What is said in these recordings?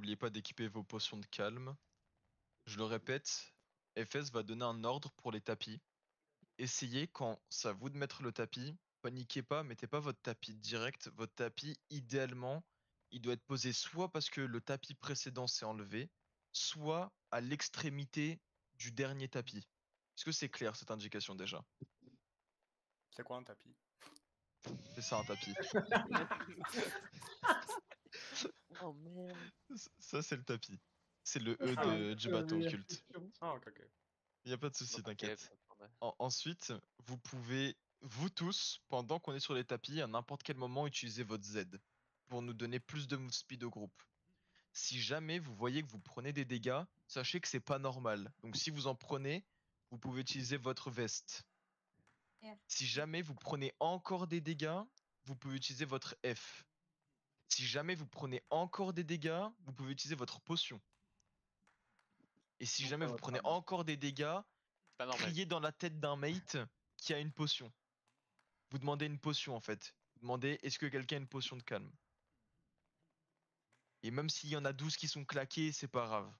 n'oubliez pas d'équiper vos potions de calme. Je le répète, FS va donner un ordre pour les tapis. Essayez quand c'est à vous de mettre le tapis, paniquez pas, mettez pas votre tapis direct. Votre tapis, idéalement, il doit être posé soit parce que le tapis précédent s'est enlevé, soit à l'extrémité du dernier tapis. Est-ce que c'est clair cette indication déjà? C'est quoi un tapis? C'est ça un tapis. Oh merde. Ça c'est le tapis. C'est le E Ah, du bâton occulte. Ah, ok, ok. Il n'y a pas de souci, Ok, t'inquiète. pas de problème. Ensuite, vous pouvez, vous tous, pendant qu'on est sur les tapis, à n'importe quel moment, utiliser votre Z pour nous donner plus de move speed au groupe. Si jamais vous voyez que vous prenez des dégâts, sachez que c'est pas normal. Donc si vous en prenez, vous pouvez utiliser votre veste. R. Si jamais vous prenez encore des dégâts, vous pouvez utiliser votre F. Si jamais vous prenez encore des dégâts, vous pouvez utiliser votre potion. Et si jamais vous prenez encore des dégâts, C'est pas normal. criez dans la tête d'un mate qui a une potion. Vous demandez une potion en fait. Vous demandez est-ce que quelqu'un a une potion de calme. Et même s'il y en a 12 qui sont claqués, c'est pas grave.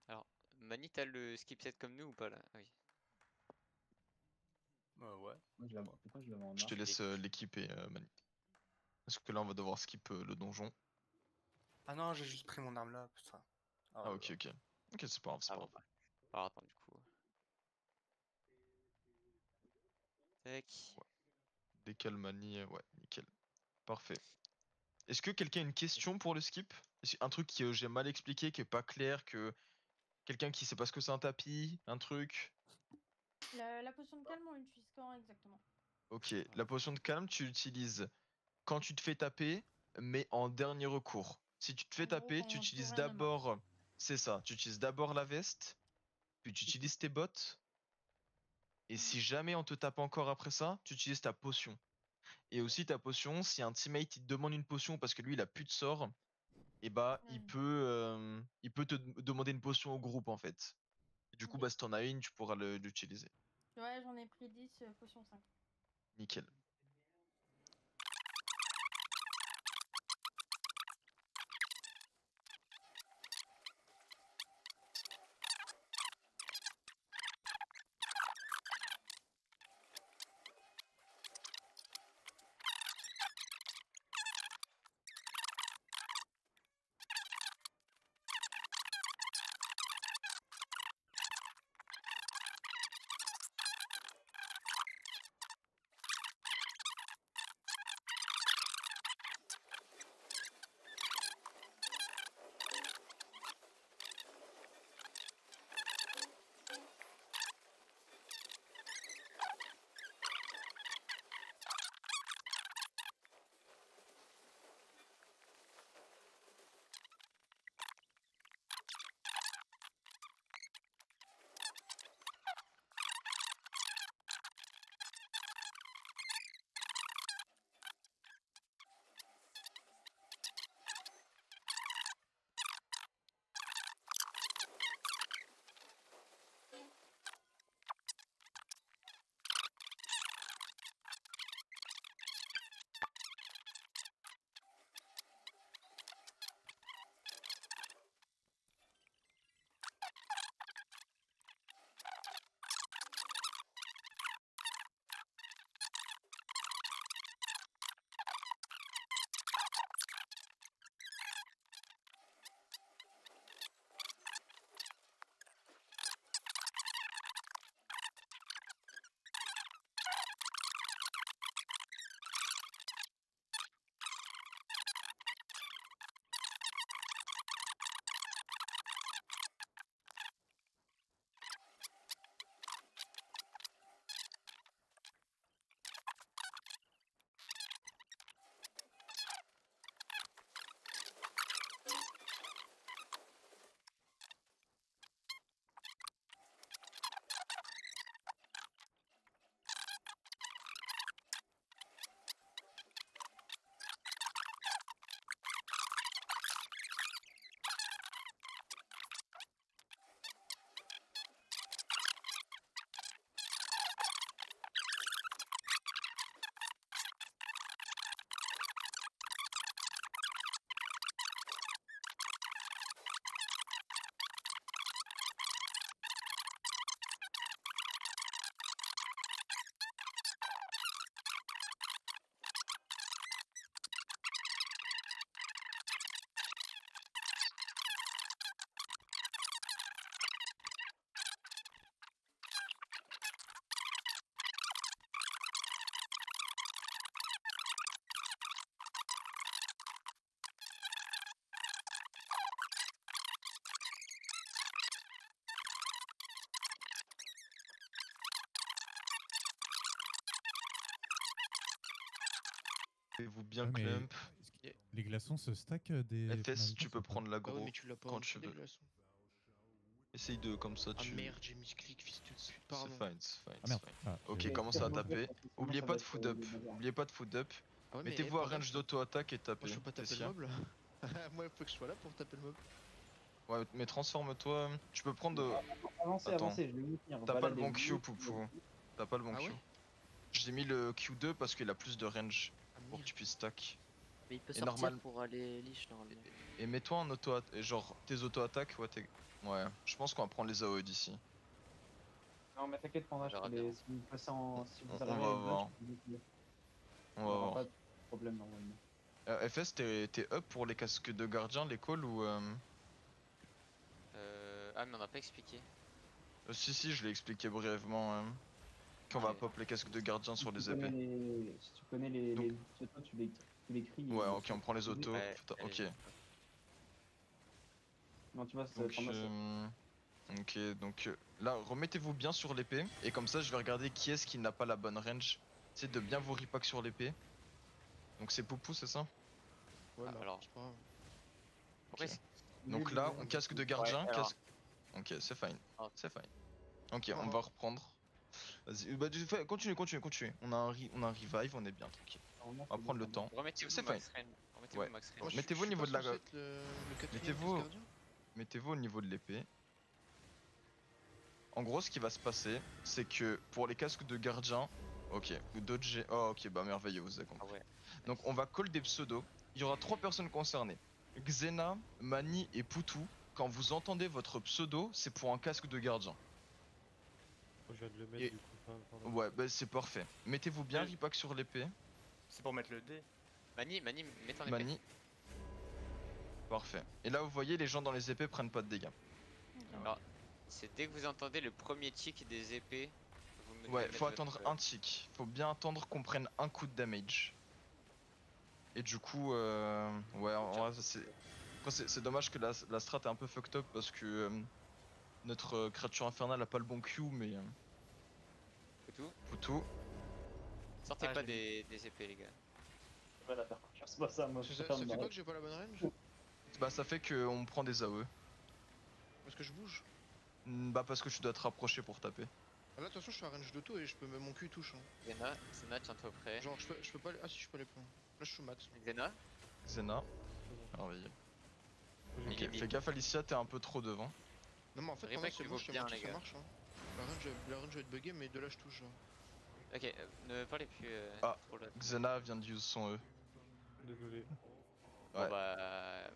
Alors, Mani, t'as le skip set comme nous ou pas là? Ah oui. Ouais. Pourquoi je l'avais en Je te arc? laisse l'équiper, Mani. Parce que là, on va devoir skip le donjon. Ah non, j'ai juste pris mon arme là, putain. Ah, ok, ok. Ok, c'est pas grave, c'est Ah pas bon, grave. alors attends, du coup. Tac. Décale Mani, ouais, nickel. Parfait. Est-ce que quelqu'un a une question pour le skip? Un truc que j'ai mal expliqué, qui est pas clair, que quelqu'un qui sait pas ce que c'est un tapis, un truc. La potion de calme, on l'utilise quand exactement? Ok, la potion de calme, tu l'utilises quand tu te fais taper, mais en dernier recours. Si tu te fais En gros, taper, quand tu plus utilises rien ne marche. d'abord, c'est ça, tu utilises d'abord la veste, puis tu utilises tes bottes, et si jamais on te tape encore après ça, tu utilises ta potion. Et aussi ta potion, si un teammate il te demande une potion parce que lui il a plus de sort, et bah Ouais. il peut te demander une potion au groupe en fait. Et du coup, Ok. bah si t'en as une, tu pourras l'utiliser. Ouais, j'en ai pris 10, potion 5. Nickel. Mettez-vous bien Ouais, mais clump. les glaçons se stack des. FS, tu peux prendre Ah ouais, l'aggro mais tu l'as pas quand en tu dessous des veux. glaçons. Essaye de comme ça, Ah tu. merde, j'ai mis ce clic, fils de pute, C'est pardon. fine, c'est fine, Ah c'est merde. fine. Ah, Ok, j'ai- commencez à taper. Oubliez pas de food up. Oubliez pas de food up. Ah ouais, mais Mettez-vous à problème, range d'auto-attaque et moi tapez. je peux pas taper le Tessia. mob là. Moi il faut que je sois là pour taper le mob. Ouais, mais transforme-toi. Tu peux prendre. Avancez, Attends. avancez, je vais vous tenir. T'as pas le bon Baladez-vous. Q, Poupou. T'as pas le bon Ah Q. ouais? J'ai mis le Q2 parce qu'il a plus de range Ah pour que merde. tu puisses stack. Mais il peut Et sortir normal- pour aller liche normalement. Et mets-toi en auto genre tes auto-attaques, ouais, ouais, je pense qu'on va prendre les AOE d'ici. Non, mais t'inquiète, Panda, On verra bien. si vous passez en. Si vous On arrivez va à voir. je peux vous tenir. On Il va y aura voir. pas de problème normalement. FS, t'es up pour les casques de gardien, les calls ou Ah, mais on n'a pas expliqué. Si, je l'ai expliqué brièvement. Qu'on va Ok. pop les casques de gardien sur les épées. Si tu connais les Donc- autos, tu l'écris. Ouais, ok, on prend les autos. Ouais, Ok. allez. Non, tu vois, Donc, Panda, ok, donc là, remettez-vous bien sur l'épée. Et comme ça, je vais regarder qui est-ce qui n'a pas la bonne range. C'est de bien vous repack sur l'épée. Donc c'est Poupou, c'est ça? Ouais, Ah, mais alors. c'est pas grave. Pourquoi Ok. Donc là, on casque de gardien. alors. Casque... Ok, c'est fine. Ah. C'est fine. Ok, on va reprendre. Vas-y, bah, continue. On a un revive, on est bien tranquille. On va prendre le temps. Remettez-vous C'est max range. Remettez-vous Ouais. max range. Moi, je Mettez-vous au suis niveau pas de la- censé être le quatrième Mettez-vous- casse gardien. Mettez-vous au niveau de l'épée. En gros, ce qui va se passer, c'est que pour les casques de gardien, ok, vous dodgez. Oh, ok, bah merveilleux, vous avez compris. Ah ouais. Donc, on va call des pseudos. Il y aura 3 personnes concernées: Xena, Mani et Poutou. Quand vous entendez votre pseudo, c'est pour un casque de gardien. Je viens de le mettre Et- du coup. Pardon. Ouais, bah c'est parfait. Mettez-vous bien Oui. repack sur l'épée. C'est pour mettre le dé. Mani, mets ton épée. Mani. Parfait. Et là, vous voyez, les gens dans les épées prennent pas de dégâts. Alors, c'est dès que vous entendez le premier tick des épées, vous me Ouais, devez faut mettre attendre votre- un tick. Faut bien attendre qu'on prenne un coup de damage. Et du coup, ouais, en vrai, c'est. Après, c'est dommage que la strat est un peu fucked up parce que notre créature infernale a pas le bon Q, mais Poutou. Poutou. Sortez Ah, pas j'ai des épées, les gars. Je vais la faire confiance, pas ça, moi. Ça fait quoi que j'ai pas la bonne range? Bah, ça fait qu'on prend des AOE. Parce que je bouge. Bah, parce que tu dois te rapprocher pour taper. Ah, là, de toute façon, je suis à range d'auto et je peux même mon cul touche. Hein. Xena, tiens-toi prêt. Genre, je peux pas aller. Ah, si, je peux aller plus loin. Là, je suis max. Xena, Xena. Merveilleux. J'ai Ok, Il est fais gaffe, Alicia, t'es un peu trop devant. Non, mais en fait, Repack, pendant c'est il bon, vaut je te bien, montre les que ça gars. marche. Hein. La range va être buggée, mais de là, je touche. Genre. ok, ne parlez plus Ah. trop là. Xena vient de use son E. Désolé. Bon Ouais. bah.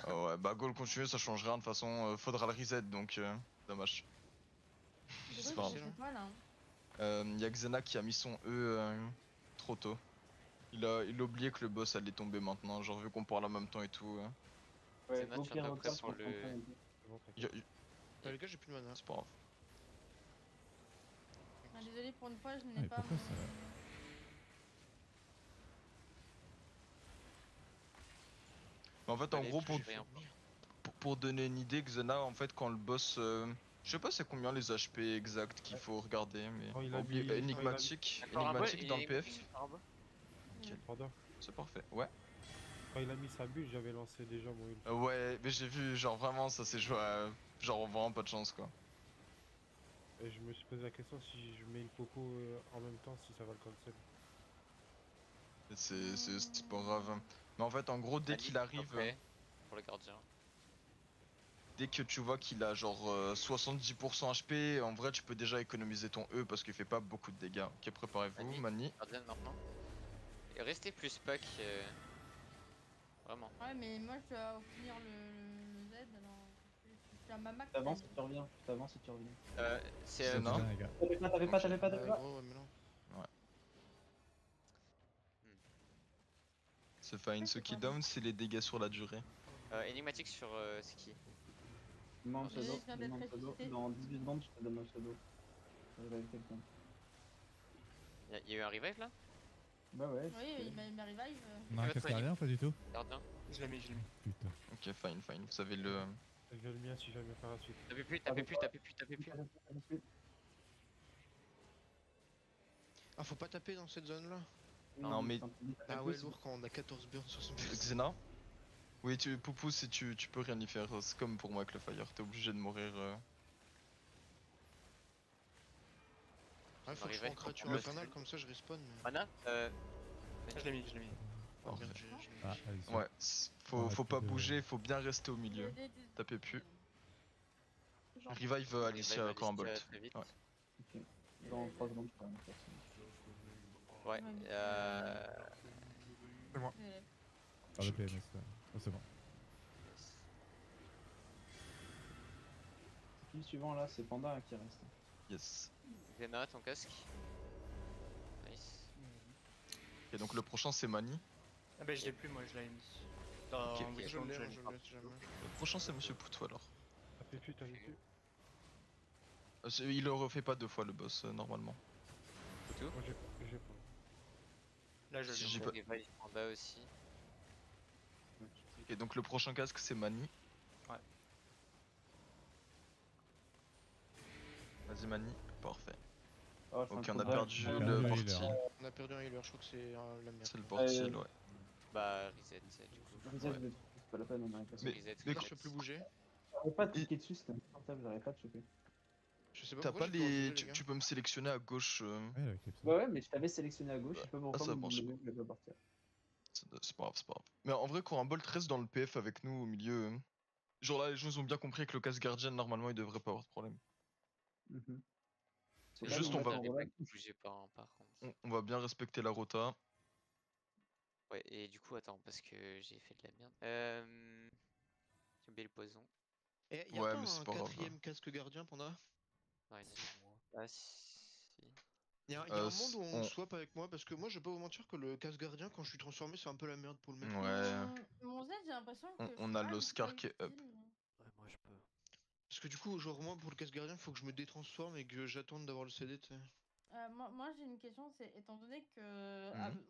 Oh, ouais, bah, goal continue, ça change rien. De toute façon, faudra le reset donc dommage. Du C'est coup, pas je grave. sais pas là. Y a Xena qui a mis son E trop tôt. Il a oublié que le boss allait tomber maintenant, genre vu qu'on parle en même temps et tout. Ouais, Xena, au tu pire, as au prêt pire, pour je le- comprends. C'est bon, t'inquiète. Les gars, j'ai plus de mana. C'est pas grave. Ah, désolé, pour une fois, je Ah, n'ai mais pas. pourquoi mon- ça- Mais en fait, en Allez, gros, touche rien. pour donner une idée, Xena, en fait, quand le boss. Je sais pas c'est combien les HP exacts qu'il faut regarder, mais. Oh, il a Oubliez- mis- bah, il a mis- énigmatique, Encore un bol, énigmatique dans le PF. Pardon. C'est parfait. Ouais. Quand il a mis sa bulle, j'avais lancé déjà mon ult. Ouais, mais j'ai vu, genre vraiment, ça s'est joué à. Genre vraiment pas de chance quoi. Et je me suis posé la question si je mets une coco en même temps, si ça va le cancel. C'est pas grave. Mais en fait, en gros, dès Mani, qu'il tiens-toi arrive. prêt pour le gardien. Dès que tu vois qu'il a genre 70% HP, en vrai tu peux déjà économiser ton E parce qu'il fait pas beaucoup de dégâts. Ok, préparez-vous, Mani. Gardien maintenant. Et restez plus pack. Vraiment. Ouais, mais moi, je dois obtenir le Z. Alors, je suis à ma max. T'avances et time. tu reviens. T'avances et tu reviens. C'est C'est C'est non. bien, les gars. T'avais pas. Gros, ouais, mais non. C'est fine. Ce qui down, c'est les dégâts sur la durée. énigmatique sur c'est qui? Demande Désolé, pseudo. je viens d'être Demande pseudo. ressuscité. Dans 18 secondes, je te donne un pseudo. Avec quelqu'un. Y a eu un revive là? Bah ouais. Oui, il m'a revive. On a un Votre cascadien, pas du tout. Gardien. Je l'ai mis. Putain. Ok, fine. Vous savez le. Je vais le mien si jamais faire la suite. Tapez plus. Ah, faut pas taper dans cette zone là. Non, mais- quand tu dis Ah ouais, plus, lourd quand on a 14 burns sur son perso. Xena? Oui, Poupou, si tu peux rien y faire. C'est comme pour moi avec le Fire, t'es obligé de mourir. Ouais, faut que je sois en créature Le- infernale, comme ça je respawn. Mais... Mana Je l'ai mis, je l'ai mis. Oh Parfait. merde, je l'ai Ah, mis. allez-y. Ouais, faut Arrête pas de- bouger, faut bien rester au milieu. Tapez plus. Revive Alicia Alicia Corambolt. très vite. Ouais. Ok. Dans 3 secondes, je peux rien faire. Ouais. Par le PMS, là. Oh, c'est bon. C'est qui le suivant là? C'est Panda qui reste. Yes. Xena, ton casque. Nice. Et donc le prochain c'est Mani. Ah bah je l'ai plus, moi je l'avais mis. Dans Ok, ok. Je Wishbone, l'ai, je moi, l'ai je mis. l'ai, si jamais. Le prochain c'est Monsieur Poutou alors. T'as fait plus. Il le refait pas 2 fois le boss normalement. Tout. Moi j'ai pas. Là je Si l'ai. j'ai pas- Revive Panda aussi. Et donc le prochain casque c'est Mani. Ouais. Vas-y Mani, parfait. Oh, je Ok, fais un on a coup de perdu Ouais, le ouais, portier. il est là. On a perdu un healer, je crois que c'est la merde. C'est le portier, ouais. Bah, reset, du coup. Reset Ouais. de trucs, c'est pas la peine, on a passé. Mais- Reset, mais Là, je reset. peux plus bouger. J'arrive pas de Et- cliquer dessus, c'était insupportable, j'arrive pas de choper. Je sais pas T'as pourquoi pas j'ai pu les. rebouger, les gars. Tu peux me sélectionner à gauche. Ouais, la clip, ça. Bah ouais, mais je t'avais sélectionné à gauche, je sais pas pourquoi ça mon marche W voulait pas partir. C'est pas grave, c'est pas grave. Mais en vrai, Corambolt reste dans le PF avec nous au milieu. Genre là, les gens ils ont bien compris que le casse gardien, normalement, il devrait pas avoir de problème. Mhm. C'est Juste, là, on nous, va- on relâche. Bougez pas, hein, par contre. On va bien respecter la rota. Ouais, et du coup, attends, parce que j'ai fait de la merde. J'ai oublié le poison. Eh, y'a Ouais, pas mais c'est un pas grave. quatrième casque gardien, Panda? Non, il y en a- Ah, si. Y'a un monde où on swap avec moi, parce que moi je vais pas vous mentir que le casque gardien, quand je suis transformé, c'est un peu la merde pour le mettre. Ouais. Mon Z, j'ai l'impression que. On je a sais pas, l'Oscar ultra qui est up. utile. Ouais, moi je peux. Parce que du coup, genre, moi pour le casque gardien, faut que je me détransforme et que j'attende d'avoir le CD, tu sais. Moi j'ai une question, c'est étant donné que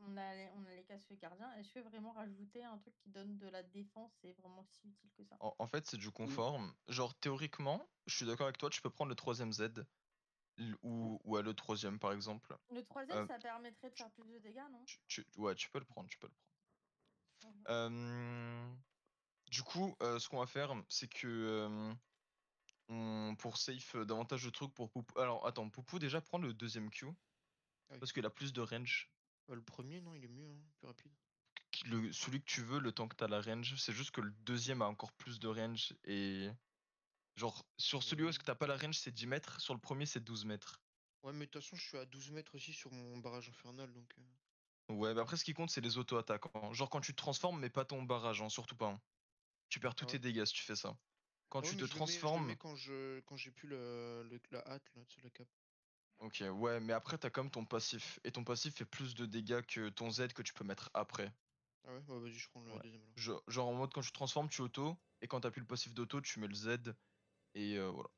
on a les casques gardiens, est-ce que vraiment rajouter un truc qui donne de la défense c'est vraiment si utile que ça? En fait, c'est du confort. Genre, théoriquement, je suis d'accord avec toi, tu peux prendre le troisième Z. Ou à le troisième, par exemple. Le troisième, Euh, ça permettrait de faire plus de dégâts, non? Ouais, tu peux le prendre, tu peux le prendre. Du coup, ce qu'on va faire, c'est que pour safe davantage de trucs pour Poupou. Alors, attends, Poupou, déjà, prends le deuxième Q. Ah oui. Parce qu'il a plus de range. Le premier, non, il est mieux, hein, plus rapide. Celui que tu veux, le temps que t'as la range, c'est juste que le deuxième a encore plus de range. Et. Genre, sur celui où est-ce que t'as pas la range, c'est 10 mètres. Sur le premier, c'est 12 mètres. Ouais, mais de toute façon, je suis à 12 mètres aussi sur mon barrage infernal, donc. Ouais, bah après, ce qui compte, c'est les auto-attaques. Hein. Genre, quand tu te transformes, mais pas ton barrage, hein, surtout pas. Hein. Tu perds tous Ah tes ouais. dégâts si tu fais ça. Quand Ah ouais, tu mais te je le transformes. mets quand j'ai plus la hâte, là, tu sais, la cape. Ok, ouais, mais après, t'as quand même ton passif. Et ton passif fait plus de dégâts que ton Z que tu peux mettre après. Ah ouais, bah vas-y, je prends le Ouais. deuxième alors. Genre en mode, quand tu te transformes, tu auto. Et quand t'as plus le passif d'auto, tu mets le Z. Et voilà.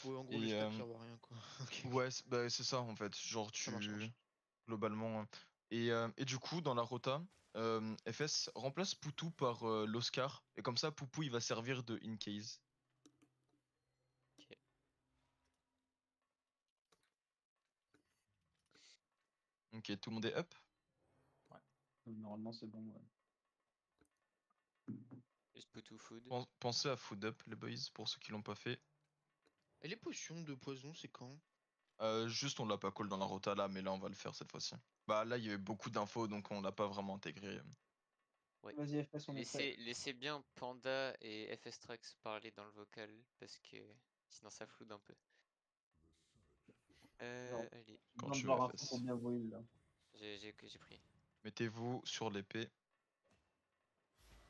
Ouais, en gros, Et les stacks servent à rien, quoi. Ok, ok. ouais, bah, c'est ça en fait. Genre, Ça marche, ça marche. globalement. Et du coup, dans la rota, FS remplace Poutou par l'Oscar. Et comme ça, Poupou il va servir de in case. Ok. Ok, tout le monde est up. Normalement, c'est bon, ouais. Juste Poutou food. Pensez à food up, les boys, pour ceux qui l'ont pas fait. Et les potions de poison, c'est quand? Juste, on l'a pas call dans la rota là, mais là, on va le faire cette fois-ci. Bah là, il y avait beaucoup d'infos, donc on l'a pas vraiment intégré. Ouais. Vas-y, FS, on est prêt. Laissez bien Panda et FS Trax parler dans le vocal parce que sinon ça floude un peu. Non. Allez, J'ai Quand besoin de tu voir veux, un fou pour FS. bien voyer là. j'ai pris. Mettez-vous sur l'épée.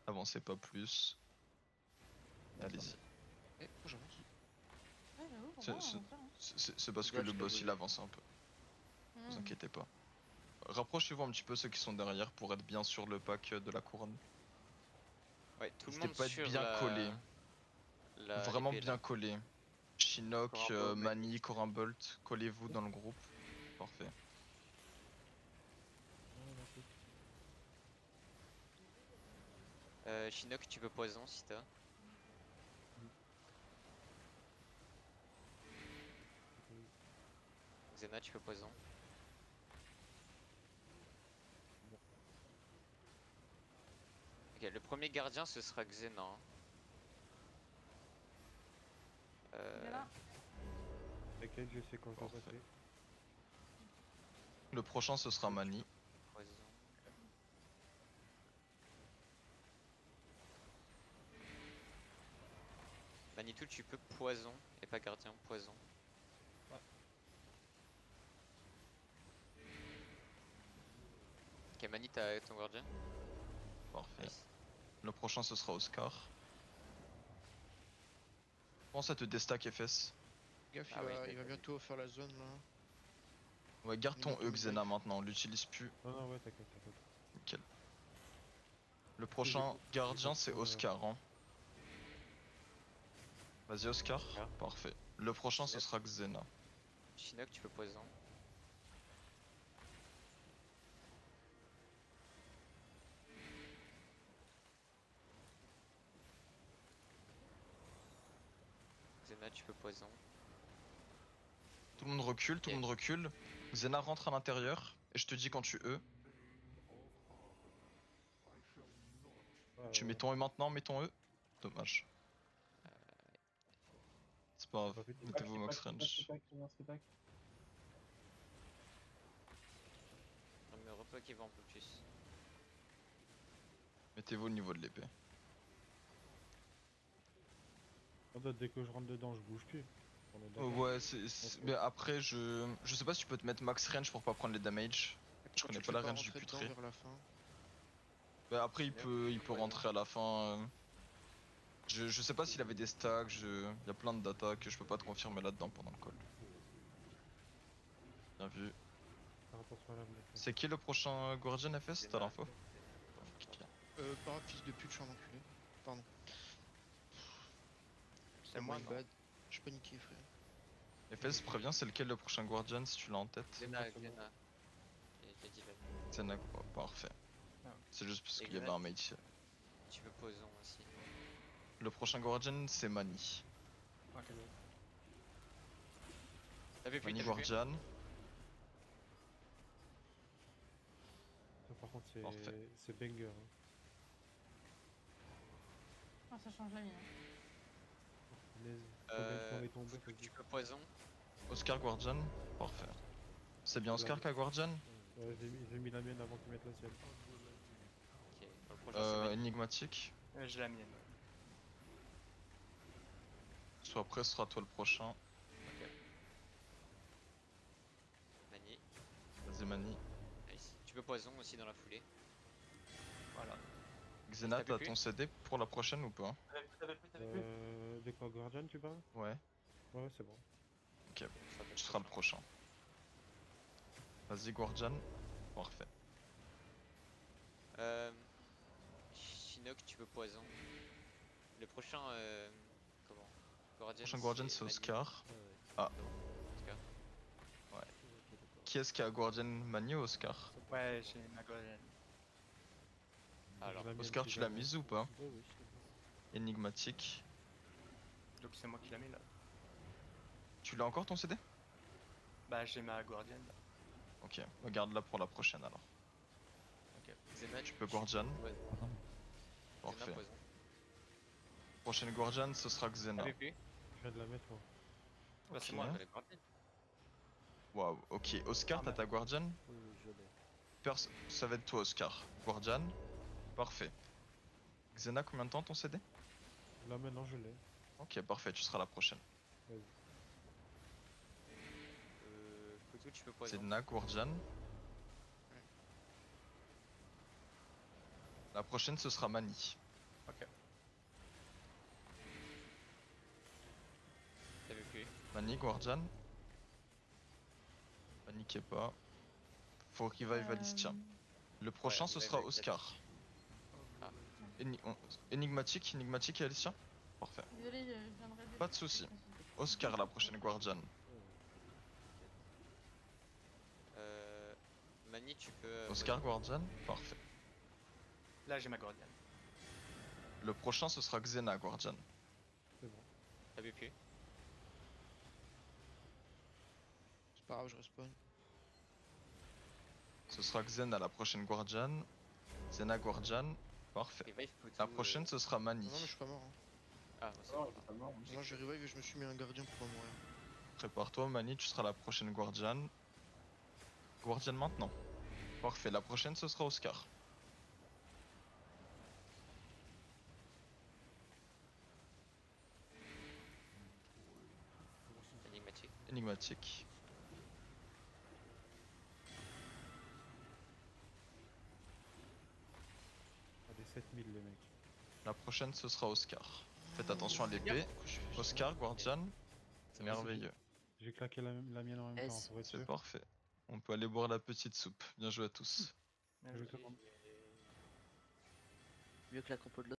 Avancez pas plus. Allez-y. Eh, pourquoi j'avance? Ouais, j'avoue, pour C'est- moi, c'est- on va faire, hein. C'est parce que Gaffe, le je boss t'avoue. il avance un peu. Vous Hmm. inquiétez pas. Rapprochez-vous un petit peu ceux qui sont derrière pour être bien sur le pack de la couronne. Ouais, tout le N'hésitez monde pas à être sur bien collé. Vraiment l'épée, bien là. collé. Shinnok, Corambo, Mani, Corambolt, collez-vous dans le groupe. Parfait. Shinnok, tu peux poison si t'as. Xena, tu peux poison. Ok, le premier gardien ce sera Xena. Hein. Il est là. T'inquiète, je sais quand je vais Parfait. passer. Le prochain ce sera Mani. Poison. Manitou, tu peux poison et pas gardien, poison. Ouais. Ok, Mani, t'as ton gardien. Parfait. Nice. Le prochain ce sera Oscar. Pense à te déstack FS. Gaffe, Ah oui, il va bientôt faire la zone là. Ouais, garde Il ton monte E une Xena dive. maintenant, on l'utilise plus. Non, non, ouais, t'inquiète. Nickel. Le prochain gardien c'est Oscar. Hein. Vas-y Oscar. Ah. Parfait. Le prochain ce Chinook. sera Xena. Chinook, tu peux poison. Xena, tu peux poison. Tout le monde recule, tout le Ok. monde recule. Xena rentre à l'intérieur et je te dis quand tu E. Tu mets ton E maintenant, mets ton E. Dommage. C'est pas grave, mettez-vous max range. On me repos qui va un peu plus. Mettez-vous au niveau de l'épée. Dès que je rentre dedans, je bouge plus. On est d'accord. Ouais, mais après je sais pas si tu peux te mettre max range pour pas prendre les damage. Je connais pas la range du putré. Vers la fin. Bah après il peut rentrer à la fin. Je sais pas s'il avait des stacks, y a plein de data que je peux pas te confirmer là-dedans pendant le call. Bien vu. Attention à la mec. C'est qui le prochain Guardian FS? T'as l'info? Par fils de pute, je suis un enculé. Pardon. C'est moi, my non. bad. Je suis paniqué, frère. FS préviens, c'est lequel le prochain Guardian si tu l'as en tête? Xena, Xena. J'ai dit là. Xena, oh, parfait. Ah. C'est juste parce Et qu'il y avait Xena, un mate. Tu peux poison aussi. Le prochain Guardian c'est Mani. Ok. T'as vu plus, Mani t'as vu plus. Guardian. Ça, par contre, Parfait. c'est banger. Hein. Ah, ça change la vie. Hein. Combien de temps est tombé, t'as dit Tu peux poison. Oscar Guardian. Parfait. C'est bien Oscar qui a Guardian? Ouais, j'ai mis la mienne avant qu'ils mettent la sienne. Ok, le prochain c'est Mani. Énigmatique. J'ai la mienne. Soit après ce sera toi le prochain. Mani. Vas-y Mani. Nice. Tu peux poison aussi dans la foulée. Voilà. Xena, T'as t'as plus ton CD pour la prochaine ou pas? De quoi, Guardian, tu parles? Ouais. Ouais, c'est bon. Ok, tu seras le prochain. Vas-y Guardian. Parfait. Chinook, tu peux poison. Le prochain, comment? Guardian, Le prochain Guardian c'est Mani. Oscar. Ah. Oscar. Ouais. Qui est-ce qui a Guardian? Mani ou Oscar? Ouais, j'ai ma Guardian. Alors, La mienne, Oscar si tu l'as jamais. mise ou pas? Énigmatique. Donc c'est moi qui l'ai mis là. Tu l'as encore ton CD? Bah j'ai ma Guardian là. Ok, regarde-la pour la prochaine alors. Ok. Xena, Tu peux Guardian. Xena Parfait. poison. Prochaine Guardian ce sera Xena. T'as vu plus? Je viens de la mettre, moi. Bah c'est Ok. moi. T'as les Guardian. Waouh, ok. Oscar, Ah, t'as bah. ta Guardian? Ça va être toi, Oscar. Guardian. Parfait. Xena, combien de temps ton CD? Là, maintenant, je l'ai. Ok, parfait, tu seras la prochaine. Vas-y. Couteau, tu peux poison. Xena, Guardian. La prochaine, ce sera Mani. Ok. T'as vu plus? Mani, Guardian. Paniquez pas. Faut revive Alicia. Le prochain, ce revive sera Alicia. Oscar. Ah. Énigmatique et Alicia. Parfait. Désolé, je viendrai de... Pas de soucis. Oscar, la prochaine Guardian. Mani, tu peux. Oscar, Guardian. Parfait. Là j'ai ma Guardian. Le prochain, ce sera Xena, Guardian. C'est bon. T'as vu plus? C'est pas grave, je respawn. Ce sera Xena, la prochaine Guardian. Xena, Guardian. Parfait. Revive Poto, La prochaine, ce sera Mani. Non, mais je suis pas mort. Hein. Ah, bon, c'est Oh, bon. il est pas mort. hein. Non, j'ai revive et je me suis mis un gardien pour pas mourir. Prépare-toi, Mani, tu seras la prochaine Guardian. Guardian maintenant. Parfait, la prochaine, ce sera Oscar. Énigmatique. Énigmatique. Ah, des 7000 les mecs. La prochaine, ce sera Oscar. Faites attention à l'épée. Oscar, Guardian. C'est merveilleux. J'ai claqué la mienne en même temps pour être C'est sûr. parfait. On peut aller boire la petite soupe. Bien joué à tous. Bien Je joué. te demande. Mieux que la compo de l'autre.